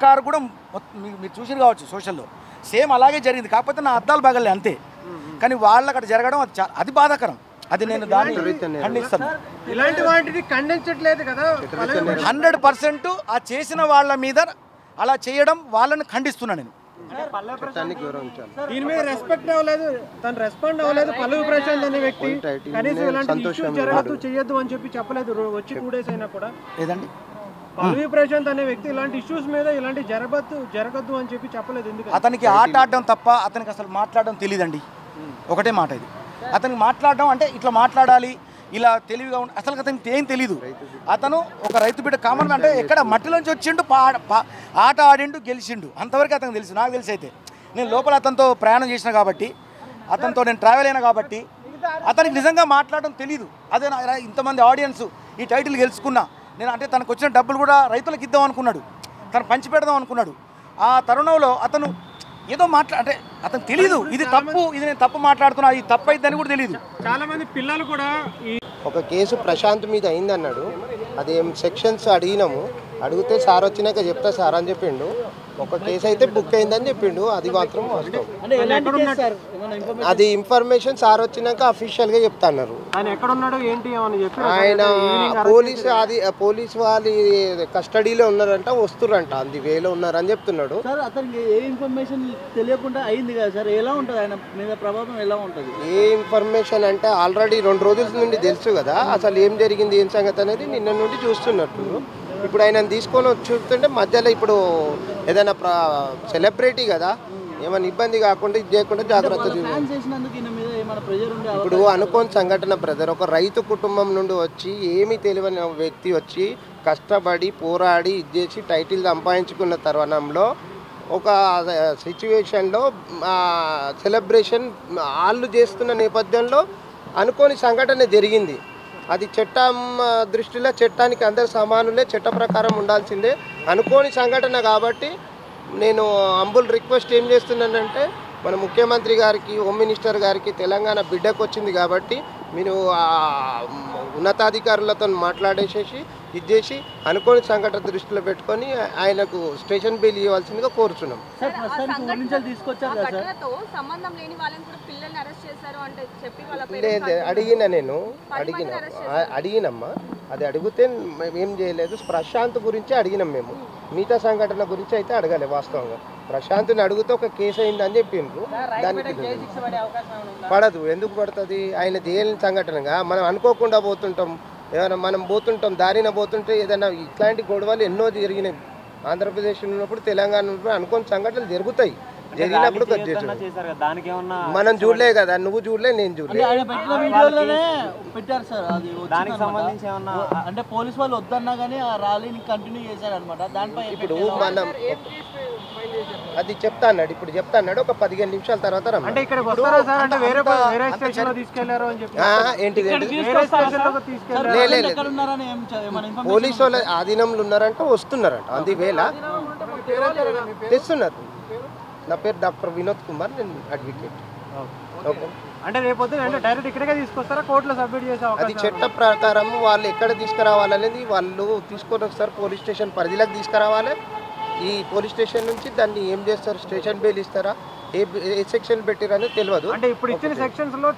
Car కూడా మీరు చూసి కావచ్చు సోషల్లో సేమ్ అలాగే జరిగింది, కాకపోతే నా అద్దాలు పగలే అంతే. కానీ వాళ్ళకి అక్కడ జరగడం అది బాధాకరం. అది నేను దాన్ని ఖండిస్తాను. ఇలాంటి వాటిని ఖండించట్లేదు కదా. 100% ఆ చేసిన వాళ్ళ మీద అలా చేయడం వాళ్ళని ఖండిస్తున్నా నేను. దీని మీద రెస్పెక్ట్ అవ్వలేదు, తను రెస్పాండ్ అవ్వలేదు. పల్లవి ప్రశాంత్ అనే వ్యక్తి కనీసం ఇలాంటి ఇష్యూస్ జరగద్దు చెయ్యొద్దు అని చెప్పలేదు. వచ్చి 2 days అయినా కూడా ఏదండి పల్లవి ప్రశాంత్ అనే వ్యక్తి ఇలాంటి ఇష్యూస్ మీద ఇలాంటి జరగద్దు అని చెప్పలేదు. ఎందుకు? అతనికి ఆట ఆడడం తప్ప అతనికి అసలు మాట్లాడడం తెలియదండి. ఒకటే మాట ఇది. అతనికి మాట్లాడడం అంటే ఇట్లా మాట్లాడాలి, ఇలా తెలివిగా అసలు అతనికి ఏం తెలీదు. అతను ఒక రైతు బిడ్డ కామన్ అంటే ఎక్కడ మట్టిలోంచి వచ్చిండు, ఆట ఆడిండు, గెలిచిండు, అంతవరకు అతనికి తెలుసు. నాకు తెలిసి అయితే నేను లోపల అతనితో ప్రయాణం చేసిన కాబట్టి, అతనితో నేను ట్రావెల్ అయినా కాబట్టి అతనికి నిజంగా మాట్లాడడం తెలీదు. అదే ఇంతమంది ఆడియన్స్ ఈ టైటిల్ గెలుచుకున్నా నేను, అంటే తనకు వచ్చిన డబ్బులు కూడా రైతులకు ఇద్దాం అనుకున్నాడు, తను పంచిపెడదాం అనుకున్నాడు. ఆ తరుణంలో అతను ఏదో అంటే అతను తెలీదు ఇది తప్పు, ఇది నేను తప్పు మాట్లాడుతున్నా, ఇది తప్పు అయిద్దని కూడా తెలియదు. చాలా మంది పిల్లలు కూడా ఒక కేసు ప్రశాంత్ మీద అయిందన్నాడు. అదేం సెక్షన్స్ అడిగినాము, అడిగితే సార్ వచ్చినాక చెప్తా సార్ అని చెప్పిండు. ఒక కేసు అయితే బుక్ అయిందని చెప్పిండు, అది మాత్రం వాస్తవం. అది ఇన్ఫర్మేషన్ సార్ వచ్చినాక అఫీషియల్గా చెప్తా అన్నారు. ఆయన పోలీస్ వాళ్ళ కస్టడీలో ఉన్నారంట, వస్తురంట, అంది వేలో ఉన్నారని చెప్తున్నాడు. ఏ ఇన్ఫర్మేషన్ అంటే ఆల్రెడీ 2 రోజుల నుండి తెలుసు కదా అసలు ఏం జరిగింది ఏం సంగతి అనేది, నిన్న నుండి చూస్తున్నట్టు. ఇప్పుడు ఆయన తీసుకొని చూస్తుంటే మధ్యలో ఇప్పుడు ఏదైనా సెలబ్రిటీ కదా, ఏమైనా ఇబ్బంది కాకుండా ఇది చేయకుండా జాగ్రత్త ఇప్పుడు అనుకోని సంఘటన బ్రదర్. ఒక రైతు కుటుంబం నుండి వచ్చి ఏమీ తెలియని వ్యక్తి వచ్చి కష్టపడి పోరాడి ఇది చేసి టైటిల్ సంపాదించుకున్న తరుణంలో ఒక సిచ్యువేషన్లో సెలబ్రేషన్ వాళ్ళు చేస్తున్న నేపథ్యంలో అనుకోని సంఘటన జరిగింది. అది చట్టం దృష్టిలో చట్టానికి అందరు సమానులే, చట్ట ప్రకారం ఉండాల్సిందే. అనుకోని సంఘటన కాబట్టి నేను అంబుల్ రిక్వెస్ట్ ఏం చేస్తున్నానంటే, మన ముఖ్యమంత్రి గారికి, హోమ్ మినిస్టర్ గారికి తెలంగాణ బిడ్డకు వచ్చింది కాబట్టి మీరు ఉన్నతాధికారులతో మాట్లాడేసేసి ఇది చేసి అనుకోని సంఘటన దృష్టిలో పెట్టుకొని ఆయనకు స్టేషన్ బెయిల్ ఇవ్వాల్సిందిగా కోరుచున్నాం. లేదు అడిగినమ్మా, అది అడిగితే ఏం చేయలేదు. ప్రశాంత్ గురించి అడిగినాం మేము, మిగతా సంఘటన గురించి అయితే అడగాలి. వాస్తవంగా ప్రశాంత్ని అడిగితే ఒక కేసు అయిందని చెప్పిండ్రు, దానికి పడదు. ఎందుకు పడుతుంది? ఆయన చేయని సంఘటనగా మనం అనుకోకుండా పోతుంటాం, ఏమైనా మనం పోతుంటాం దారిన పోతుంటే ఏదైనా ఇట్లాంటి గొడవలు ఎన్నో జరిగినాయి. ఆంధ్రప్రదేశ్ ఉన్నప్పుడు తెలంగాణ ఉన్నప్పుడు అనుకోని సంఘటనలు జరుగుతాయి. జరిగినప్పుడు మనం చూడలే కదా, నువ్వు చూడలే, నేను చూడలే. ఇప్పుడు మనం అది చెప్తా అన్నాడు, ఇప్పుడు చెప్తా అన్నాడు. ఒక 15 నిమిషాల తర్వాత పోలీసు వాళ్ళ ఆధీనంలో ఉన్నారంట, వస్తున్నారంట. అందువేళ తెస్తున్నారు. నా పేరు డాక్టర్ వినోద్ కుమార్, నేను అడ్వకేట్. అంటే రేపు డైరెక్ట్ ఇక్కడికే తీసుకొస్తారా, కోర్టులో సబ్మిట్ చేసే? అది చట్ట ప్రకారం వాళ్ళు ఎక్కడ తీసుకురావాలనేది వాళ్ళు తీసుకొని వస్తారు, పోలీస్ స్టేషన్ పరిధిలోకి తీసుకురావాలి. ఈ పోలీస్ స్టేషన్ నుంచి దాన్ని ఏం చేస్తారు, స్టేషన్ బెయిల్ ఇస్తారా, ఏ సెక్షన్ పెట్టిరనేది తెలియదు. అంటే ఇప్పుడు ఇచ్చిన సెక్షన్స్ లో